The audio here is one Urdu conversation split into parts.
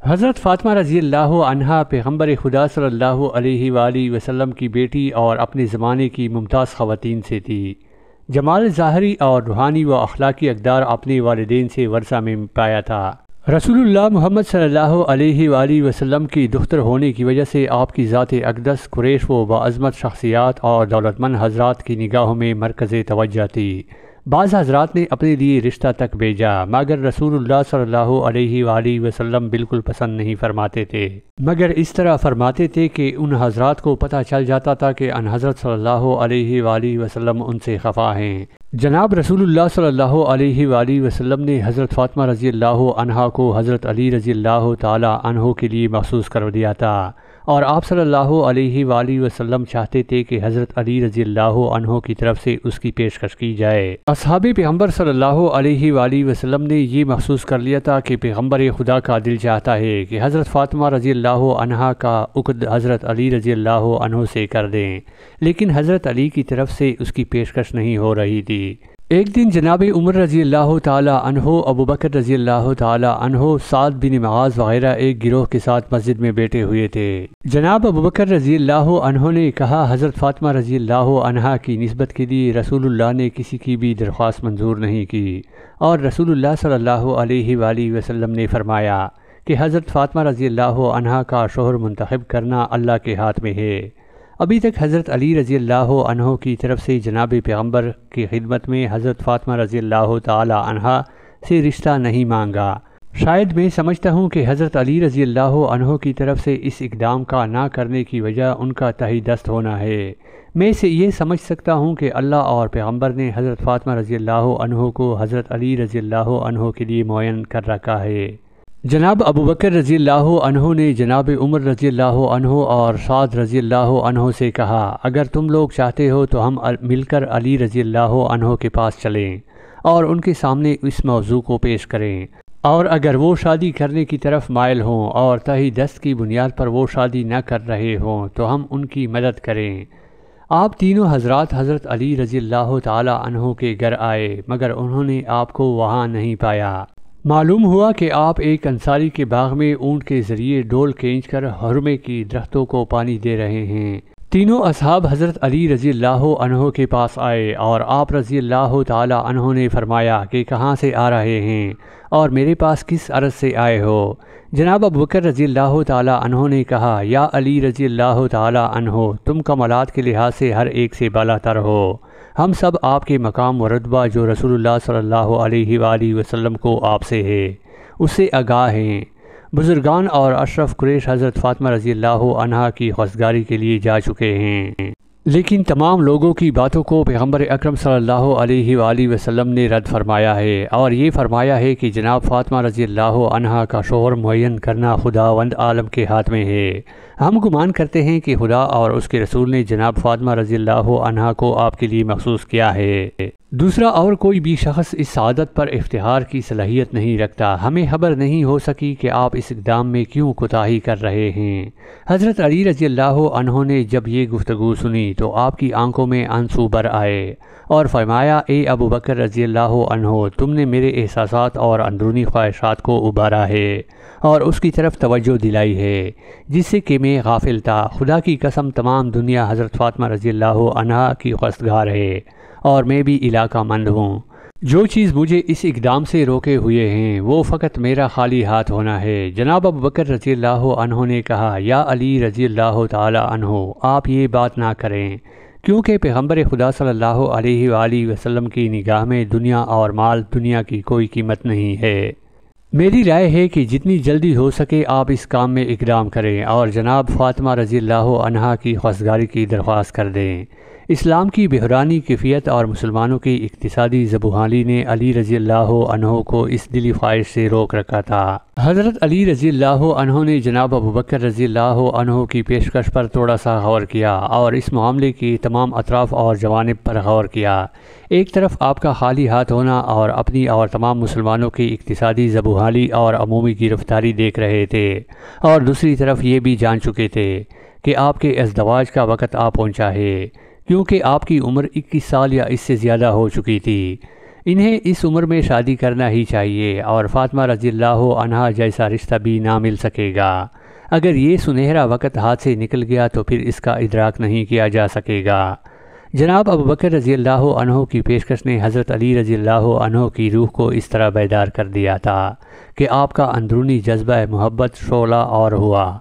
حضرت فاطمہ رضی اللہ عنہا پیغمبر خدا صلی اللہ علیہ وآلہ وسلم کی بیٹی اور اپنے زمانے کی ممتاز خواتین سے تھی۔ جمال ظاہری اور روحانی و اخلاقی اقدار اپنے والدین سے ورثہ میں پایا تھا۔ رسول اللہ محمد صلی اللہ علیہ وآلہ وسلم کی دختر ہونے کی وجہ سے آپ کی ذات اقدس قریش و باعظمت شخصیات اور دولت مند حضرات کی نگاہوں میں مرکز توجہ تھی۔ بعض حضرات نے اپنے لیے رشتہ تک بھیجا، مگر رسول اللہ صلی اللہ علیہ وآلہ وسلم بالکل پسند نہیں فرماتے تھے، مگر اس طرح فرماتے تھے کہ ان حضرات کو پتہ چل جاتا تھا کہ ان حضرت صلی اللہ علیہ وآلہ وسلم ان سے خفا ہیں۔ جناب رسول اللہ صلی اللہ علیہ وآلہ وسلم نے حضرت فاطمہ رضی اللہ عنہا کو حضرت علی رضی اللہ تعالی عنہ کے لیے مخصوص کر دیا تھا، اور آپ صلی اللہ علیہ وآلہ وسلم چاہتے تھے کہ حضرت علی رضی اللہ عنہ کی طرف سے اس کی پیشکش کی جائے۔ اصحاب پیغمبر صلی اللہ علیہ وآلہ وسلم نے یہ محسوس کر لیا تھا کہ پیغمبر خدا کا دل چاہتا ہے کہ حضرت فاطمہ رضی اللہ عنہا کا عقد حضرت علی رضی اللہ عنہ سے کر دیں، لیکن حضرت علی کی طرف سے اس کی پیشکش نہیں ہو رہی تھی۔ ایک دن جناب عمر رضی اللہ تعالی عنہ، ابو بکر رضی اللہ تعالی عنہ، سعد بن معاذ وغیرہ ایک گروہ کے ساتھ مسجد میں بیٹھے ہوئے تھے۔ جناب ابو بکر رضی اللہ عنہ نے کہا، حضرت فاطمہ رضی اللہ عنہا کی نسبت کے لیے رسول اللہ نے کسی کی بھی درخواست منظور نہیں کی، اور رسول اللہ صلی اللہ علیہ وآلہ وسلم نے فرمایا کہ حضرت فاطمہ رضی اللہ عنہا کا شوہر منتخب کرنا اللہ کے ہاتھ میں ہے۔ ابھی تک حضرت علی رضی اللہ عنہ کی طرف سے جناب پیغمبر کی خدمت میں حضرت فاطمہ رضی اللہ تعالی عنہا سے رشتہ نہیں مانگا۔ شاید میں سمجھتا ہوں کہ حضرت علی رضی اللہ عنہ کی طرف سے اس اقدام کا نہ کرنے کی وجہ ان کا تہی دست ہونا ہے۔ میں سے یہ سمجھ سکتا ہوں کہ اللہ اور پیغمبر نے حضرت فاطمہ رضی اللہ عنہ کو حضرت علی رضی اللہ عنہ کے لیے معین کر رکھا ہے۔ جناب ابو بکر رضی اللہ عنہ نے جناب عمر رضی اللہ عنہ اور سعد رضی اللہ عنہ سے کہا، اگر تم لوگ چاہتے ہو تو ہم مل کر علی رضی اللہ عنہ کے پاس چلیں اور ان کے سامنے اس موضوع کو پیش کریں، اور اگر وہ شادی کرنے کی طرف مائل ہوں اور تہی دست کی بنیاد پر وہ شادی نہ کر رہے ہوں تو ہم ان کی مدد کریں۔ آپ تینوں حضرات حضرت علی رضی اللہ تعالی عنہ کے گھر آئے، مگر انہوں نے آپ کو وہاں نہیں پایا۔ معلوم ہوا کہ آپ ایک انصاری کے باغ میں اونٹ کے ذریعے ڈول کھینچ کر حرمے کی درختوں کو پانی دے رہے ہیں۔ تینوں اصحاب حضرت علی رضی اللہ عنہ کے پاس آئے، اور آپ رضی اللہ تعالی عنہ نے فرمایا کہ کہاں سے آ رہے ہیں اور میرے پاس کس عرض سے آئے ہو؟ جناب ابو بکر رضی اللہ تعالی عنہ نے کہا، یا علی رضی اللہ تعالی عنہ، تم کمالات کے لحاظ سے ہر ایک سے بالا تر ہو۔ ہم سب آپ کے مقام و رتبہ جو رسول اللہ صلی اللہ علیہ وآلہ وسلم کو آپ سے ہے، اس سے آگاہ ہیں۔ بزرگان اور اشرف قریش حضرت فاطمہ رضی اللہ عنہا کی خواستگاری کے لیے جا چکے ہیں، لیکن تمام لوگوں کی باتوں کو پیغمبر اکرم صلی اللہ علیہ وآلہ وسلم نے رد فرمایا ہے، اور یہ فرمایا ہے کہ جناب فاطمہ رضی اللہ عنہا کا شوہر معین کرنا خداوند عالم کے ہاتھ میں ہے۔ ہم گمان کرتے ہیں کہ خدا اور اس کے رسول نے جناب فاطمہ رضی اللہ عنہا کو آپ کے لیے مخصوص کیا ہے۔ دوسرا اور کوئی بھی شخص اس سعادت پر افتخار کی صلاحیت نہیں رکھتا۔ ہمیں خبر نہیں ہو سکی کہ آپ اس اقدام میں کیوں کوتاہی کر رہے ہیں۔ حضرت علی رضی اللہ عنہ نے جب یہ گفتگو سنی تو آپ کی آنکھوں میں آنسو بھر آئے، اور فرمایا، اے ابو بکر رضی اللہ عنہ، تم نے میرے احساسات اور اندرونی خواہشات کو ابھارا ہے اور اس کی طرف توجہ دلائی ہے جس سے کہ میں غافل تھا۔ خدا کی قسم، تمام دنیا حضرت فاطمہ رضی اللہ عنہا کی خواستگار ہے، اور میں بھی علاقہ مند ہوں۔ جو چیز مجھے اس اقدام سے روکے ہوئے ہیں وہ فقط میرا خالی ہاتھ ہونا ہے۔ جناب ابو بکر رضی اللہ عنہ نے کہا، یا علی رضی اللہ تعالی عنہ، آپ یہ بات نہ کریں، کیونکہ پیغمبر خدا صلی اللہ علیہ وآلہ وسلم کی نگاہ میں دنیا اور مال دنیا کی کوئی قیمت نہیں ہے۔ میری رائے ہے کہ جتنی جلدی ہو سکے آپ اس کام میں اقدام کریں اور جناب فاطمہ رضی اللہ عنہا کی خواستگاری کی درخواست کر دیں۔ اسلام کی بحرانی کیفیت اور مسلمانوں کی اقتصادی زبحالی نے علی رضی اللہ عنہ کو اس دلی خواہش سے روک رکھا تھا۔ حضرت علی رضی اللہ عنہ نے جناب ابو بکر رضی اللہ عنہ کی پیشکش پر تھوڑا سا غور کیا اور اس معاملے کی تمام اطراف اور جوانب پر غور کیا۔ ایک طرف آپ کا خالی ہاتھ ہونا اور اپنی اور تمام مسلمانوں کی اقتصادی زبحالی اور عمومی گرفتاری دیکھ رہے تھے، اور دوسری طرف یہ بھی جان چکے تھے کہ آپ کے ازدواج کا وقت آ پہنچا ہے، کیونکہ آپ کی عمر 21 سال یا اس سے زیادہ ہو چکی تھی۔ انہیں اس عمر میں شادی کرنا ہی چاہیے اور فاطمہ رضی اللہ عنہا جیسا رشتہ بھی نہ مل سکے گا۔ اگر یہ سنہرا وقت ہاتھ سے نکل گیا تو پھر اس کا ادراک نہیں کیا جا سکے گا۔ جناب ابوبکر رضی اللہ عنہ کی پیشکش نے حضرت علی رضی اللہ عنہ کی روح کو اس طرح بیدار کر دیا تھا کہ آپ کا اندرونی جذبہ محبت شعلہ اور ہوا،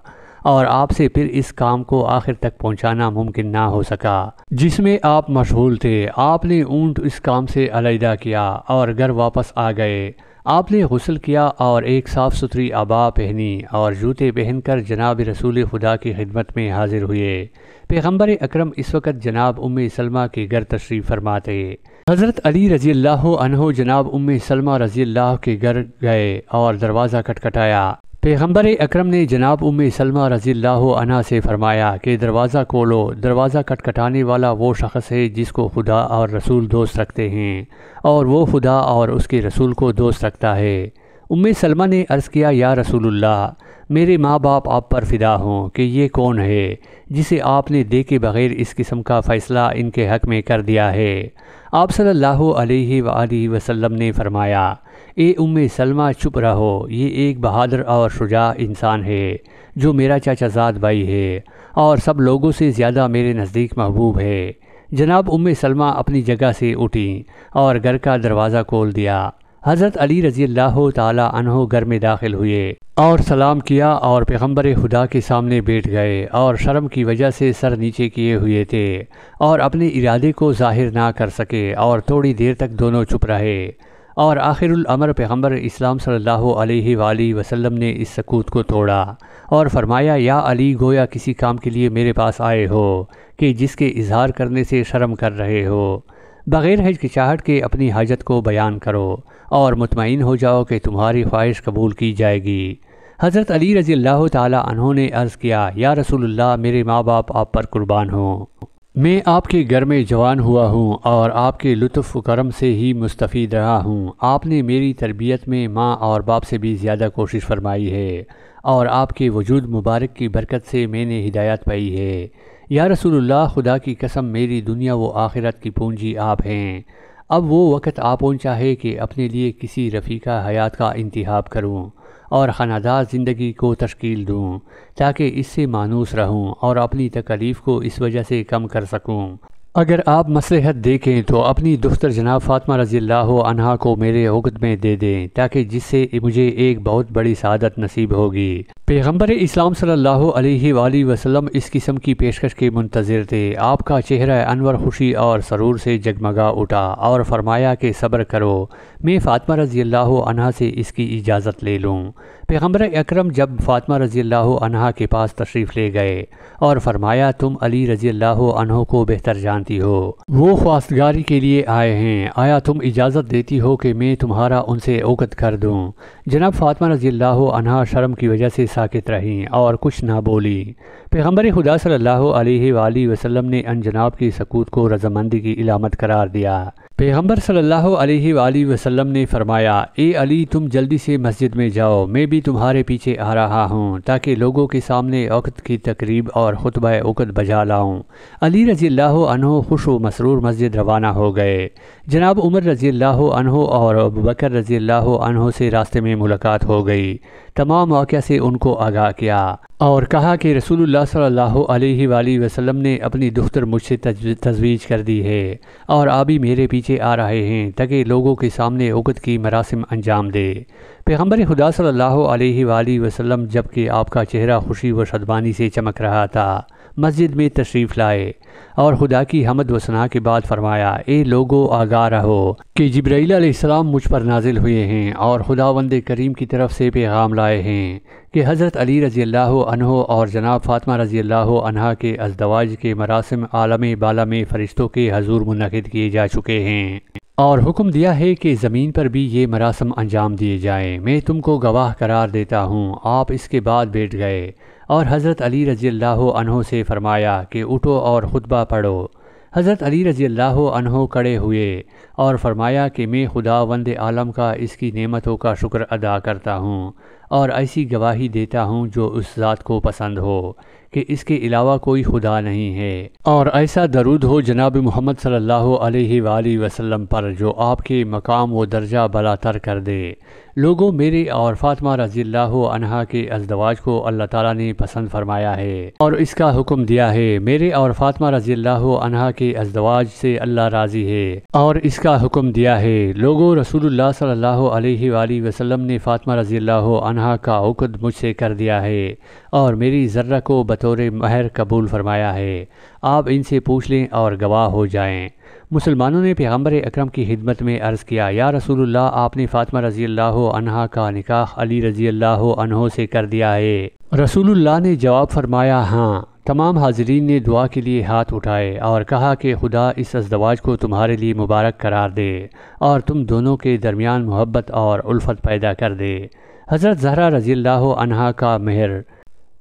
اور آپ سے پھر اس کام کو آخر تک پہنچانا ممکن نہ ہو سکا جس میں آپ مشغول تھے۔ آپ نے اونٹ اس کام سے علیحدہ کیا اور گھر واپس آ گئے۔ آپ نے غسل کیا اور ایک صاف ستھری عبا پہنی اور جوتے پہن کر جناب رسول خدا کی خدمت میں حاضر ہوئے۔ پیغمبر اکرم اس وقت جناب ام سلمہ کے گھر تشریف فرما تھے۔ حضرت علی رضی اللہ عنہ جناب ام سلمہ رضی اللہ کے گھر گئے اور دروازہ کھٹکھٹایا۔ پیغمبر اکرم نے جناب ام سلمہ رضی اللہ عنہا سے فرمایا کہ دروازہ کھولو۔ دروازہ کھٹکھٹانے والا وہ شخص ہے جس کو خدا اور رسول دوست رکھتے ہیں، اور وہ خدا اور اس کے رسول کو دوست رکھتا ہے۔ ام سلمہ نے عرض کیا، یا رسول اللہ، میرے ماں باپ آپ پر فدا ہوں کہ یہ کون ہے جسے آپ نے دیکھے بغیر اس قسم کا فیصلہ ان کے حق میں کر دیا ہے؟ آپ صلی اللہ علیہ وآلہ وسلم نے فرمایا، اے ام سلمہ چپ رہو، یہ ایک بہادر اور شجاع انسان ہے جو میرا چچا زاد بھائی ہے اور سب لوگوں سے زیادہ میرے نزدیک محبوب ہے۔ جناب ام سلمہ اپنی جگہ سے اٹھیں اور گھر کا دروازہ کھول دیا۔ حضرت علی رضی اللہ تعالی عنہ گھر میں داخل ہوئے اور سلام کیا اور پیغمبر خدا کے سامنے بیٹھ گئے، اور شرم کی وجہ سے سر نیچے کیے ہوئے تھے اور اپنے ارادے کو ظاہر نہ کر سکے، اور تھوڑی دیر تک دونوں چپ رہے، اور آخر الامر پیغمبر اسلام صلی اللہ علیہ وآلہ وسلم نے اس سکوت کو توڑا اور فرمایا، یا علی، گویا کسی کام کے لیے میرے پاس آئے ہو کہ جس کے اظہار کرنے سے شرم کر رہے ہو۔ بغیر ہچکچاہٹ کے اپنی حاجت کو بیان کرو اور مطمئن ہو جاؤ کہ تمہاری خواہش قبول کی جائے گی۔ حضرت علی رضی اللہ تعالی عنہ نے عرض کیا، یا رسول اللہ، میرے ماں باپ آپ پر قربان ہوں۔ میں آپ کے گھر میں جوان ہوا ہوں اور آپ کے لطف و کرم سے ہی مستفید رہا ہوں۔ آپ نے میری تربیت میں ماں اور باپ سے بھی زیادہ کوشش فرمائی ہے، اور آپ کے وجود مبارک کی برکت سے میں نے ہدایت پائی ہے۔ یا رسول اللہ، خدا کی قسم، میری دنیا و آخرت کی پونجی آپ ہیں۔ اب وہ وقت آ پہنچا ہے کہ اپنے لیے کسی رفیقہ حیات کا انتخاب کروں اور خانادار زندگی کو تشکیل دوں تاکہ اس سے مانوس رہوں اور اپنی تکلیف کو اس وجہ سے کم کر سکوں۔ اگر آپ مصلحت دیکھیں تو اپنی دختر جناب فاطمہ رضی اللہ عنہا کو میرے عقد میں دے دیں تاکہ جس سے مجھے ایک بہت بڑی سعادت نصیب ہوگی۔ پیغمبر اسلام صلی اللہ علیہ وآلہ وسلم اس قسم کی پیشکش کے منتظر تھے۔ آپ کا چہرہ انور خوشی اور سرور سے جگمگا اٹھا اور فرمایا کہ صبر کرو، میں فاطمہ رضی اللہ عنہا سے اس کی اجازت لے لوں۔ پیغمبر اکرم جب فاطمہ رضی اللہ عنہا کے پاس تشریف لے گئے اور فرمایا، تم علی رضی اللہ عنہ کو بہتر جانتی ہو، وہ خواستگاری کے لیے آئے ہیں، آیا تم اجازت دیتی ہو کہ میں تمہارا ان سے عقد کر دوں؟ جناب فاطمہ رضی اللہ عنہا شرم کی وجہ سے ساکت رہیں اور کچھ نہ بولی۔ پیغمبر خدا صلی اللہ علیہ وآلہ وسلم نے ان جناب کی سکوت کو رضامندی کی علامت قرار دیا۔ پیغمبر صلی اللہ علیہ وآلہ وسلم نے فرمایا، اے علی، تم جلدی سے مسجد میں جاؤ، میں بھی تمہارے پیچھے آ رہا ہوں تاکہ لوگوں کے سامنے عقد کی تقریب اور خطبہ عقد بجا لاؤں۔ علی رضی اللہ عنہ خوش و مسرور مسجد روانہ ہو گئے۔ جناب عمر رضی اللہ عنہ اور ابوبکر رضی اللہ عنہ سے راستے میں ملاقات ہو گئی۔ تمام واقعہ سے ان کو آگاہ کیا اور کہا کہ رسول اللہ صلی اللہ علیہ وآلہ وسلم نے اپنی دختر مجھ سے تزویج کر دی ہے اور ابھی میرے پیچھے آ رہے ہیں تاکہ لوگوں کے سامنے عقد کی مراسم انجام دے۔ پیغمبر خدا صلی اللہ علیہ وآلہ وسلم جبکہ آپ کا چہرہ خوشی و شادمانی سے چمک رہا تھا، مسجد میں تشریف لائے اور خدا کی حمد و ثنا کے بعد فرمایا، اے لوگو، آگاہ رہو کہ جبرائیل علیہ السلام مجھ پر نازل ہوئے ہیں اور خداوند کریم کی طرف سے پیغام لائے ہیں کہ حضرت علی رضی اللہ عنہ اور جناب فاطمہ رضی اللہ عنہا کے ازدواج کے مراسم عالم بالا میں فرشتوں کے حضور منعقد کیے جا چکے ہیں، اور حکم دیا ہے کہ زمین پر بھی یہ مراسم انجام دیے جائیں۔ میں تم کو گواہ قرار دیتا ہوں۔ آپ اس کے بعد بیٹھ گئے اور حضرت علی رضی اللہ عنہ سے فرمایا کہ اٹھو اور خطبہ پڑھو۔ حضرت علی رضی اللہ عنہ کھڑے ہوئے اور فرمایا کہ میں خداوند عالم کا اس کی نعمتوں کا شکر ادا کرتا ہوں اور ایسی گواہی دیتا ہوں جو اس ذات کو پسند ہو کہ اس کے علاوہ کوئی خدا نہیں ہے، اور ایسا درود ہو جناب محمد صلی اللہ علیہ وآلہ وسلم پر جو آپ کے مقام و درجہ بلا تر کر دے۔ لوگوں، میرے اور فاطمہ رضی اللہ عنہا کے ازدواج کو اللہ تعالیٰ نے پسند فرمایا ہے اور اس کا حکم دیا ہے۔ میرے اور فاطمہ رضی اللہ عنہا کے ازدواج سے اللہ راضی ہے اور اس کا حکم دیا ہے۔ لوگوں، رسول اللہ صلی اللہ علیہ وآلہ وسلم نے فاطمہ رضی اللہ عنہا کا عقد مجھ سے کر دیا ہے اور میری ذرہ کو بطور مہر قبول فرمایا ہے۔ آپ ان سے پوچھ لیں اور گواہ ہو جائیں۔ مسلمانوں نے پیغمبر اکرم کی خدمت میں عرض کیا، یا رسول اللہ، آپ نے فاطمہ رضی اللہ عنہا کا نکاح علی رضی اللہ عنہ سے کر دیا ہے؟ رسول اللہ نے جواب فرمایا، ہاں۔ تمام حاضرین نے دعا کے لیے ہاتھ اٹھائے اور کہا کہ خدا اس ازدواج کو تمہارے لیے مبارک قرار دے اور تم دونوں کے درمیان محبت اور الفت پیدا کر دے۔ حضرت زہرا رضی اللہ عنہا کا مہر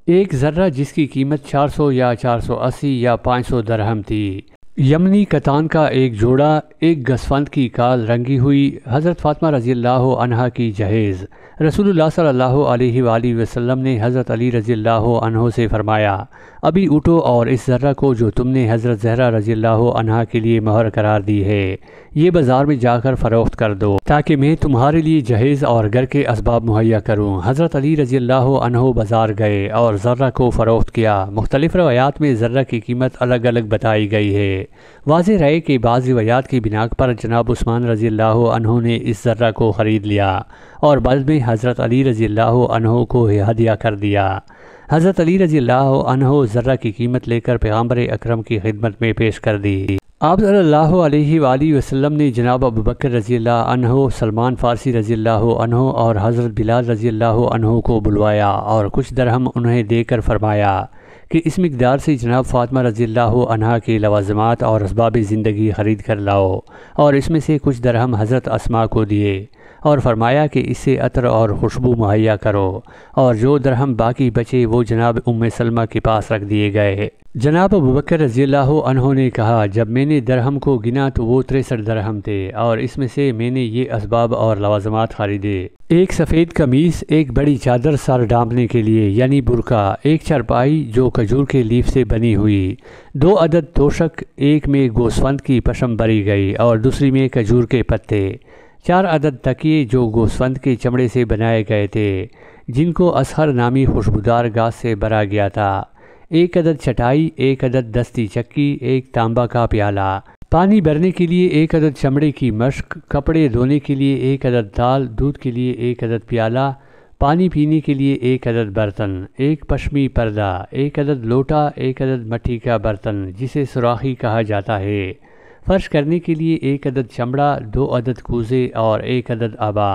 ایک ذرہ جس کی قیمت 400 یا 480 یا 500 درہم تھی، یمنی کتان کا ایک جوڑا، ایک گسفند کی کال رنگی ہوئی۔ حضرت فاطمہ رضی اللہ عنہا کی جہیز۔ رسول اللہ صلی اللہ علیہ وآلہ وسلم نے حضرت علی رضی اللہ عنہ سے فرمایا، ابھی اٹھو اور اس ذرہ کو جو تم نے حضرت زہرا رضی اللہ عنہا کے لیے مہر قرار دی ہے، یہ بازار میں جا کر فروخت کر دو تاکہ میں تمہارے لیے جہیز اور گھر کے اسباب مہیا کروں۔ حضرت علی رضی اللہ عنہ بازار گئے اور ذرہ کو فروخت کیا۔ مختلف روایات میں ذرہ کی قیمت الگ الگ بتائی گئی ہے۔ واضح رہے کہ بعض روایات کی بنا پر جناب عثمان رضی اللہ عنہ نے اس ذرہ کو خرید لیا اور بعد میں حضرت علی رضی اللہ عنہ کو ہدیہ کر دیا۔ حضرت علی رضی اللہ عنہ ذرہ کی قیمت لے کر پیغمبر اکرم کی خدمت میں پیش کر دی۔ آپ صلی اللہ علیہ وآلہ وسلم نے جناب ابوبکر رضی اللہ عنہ، سلمان فارسی رضی اللہ عنہ اور حضرت بلال رضی اللہ عنہ کو بلوایا اور کچھ درہم انہیں دے کر فرمایا کہ اس مقدار سے جناب فاطمہ رضی اللہ عنہا کے لوازمات اور اسباب زندگی خرید کر لاؤ، اور اس میں سے کچھ درہم حضرت اسماء کو دیے اور فرمایا کہ اس سے عطر اور خوشبو مہیا کرو، اور جو درہم باقی بچے وہ جناب ام سلمہ کے پاس رکھ دیے گئے۔ جناب ابوبکر رضی اللہ عنہ نے کہا، جب میں نے درہم کو گنا تو وہ 63 درہم تھے، اور اس میں سے میں نے یہ اسباب اور لوازمات خریدے: ایک سفید قمیص، ایک بڑی چادر سر ڈھانپنے کے لیے یعنی برقع، ایک چارپائی جو کھجور کے لیف سے بنی ہوئی، 2 عدد توشک، ایک میں گوسفند کی پشم بری گئی اور دوسری میں کھجور کے پتے، 4 عدد تکیے جو گوسفند کے چمڑے سے بنائے گئے تھے جن کو اسہر نامی خوشبودار گھاس سے بھرا گیا تھا، 1 عدد چٹائی، 1 عدد دستی چکی، 1 تانبا کا پیالہ، پانی بھرنے کے لیے 1 عدد چمڑے کی مشق، کپڑے دھونے کے لیے 1 عدد دال، دودھ کے لیے 1 عدد پیالہ، پانی پینے کے لیے 1 عدد برتن، 1 پشمی پردہ، 1 عدد لوٹا، 1 عدد مٹی کا برتن جسے سوراخی کہا جاتا ہے، فرش کرنے کے لیے 1 عدد چمڑا، 2 عدد کوزے اور 1 عدد آبا۔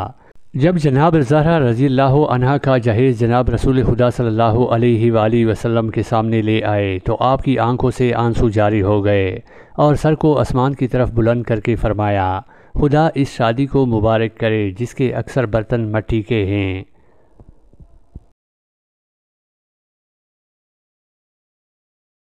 جب جناب زہرا رضی اللہ عنہا کا جہیز جناب رسول خدا صلی اللہ علیہ وآلہ وسلم کے سامنے لے آئے تو آپ کی آنکھوں سے آنسو جاری ہو گئے اور سر کو آسمان کی طرف بلند کر کے فرمایا، خدا اس شادی کو مبارک کرے جس کے اکثر برتن مٹی کے ہیں۔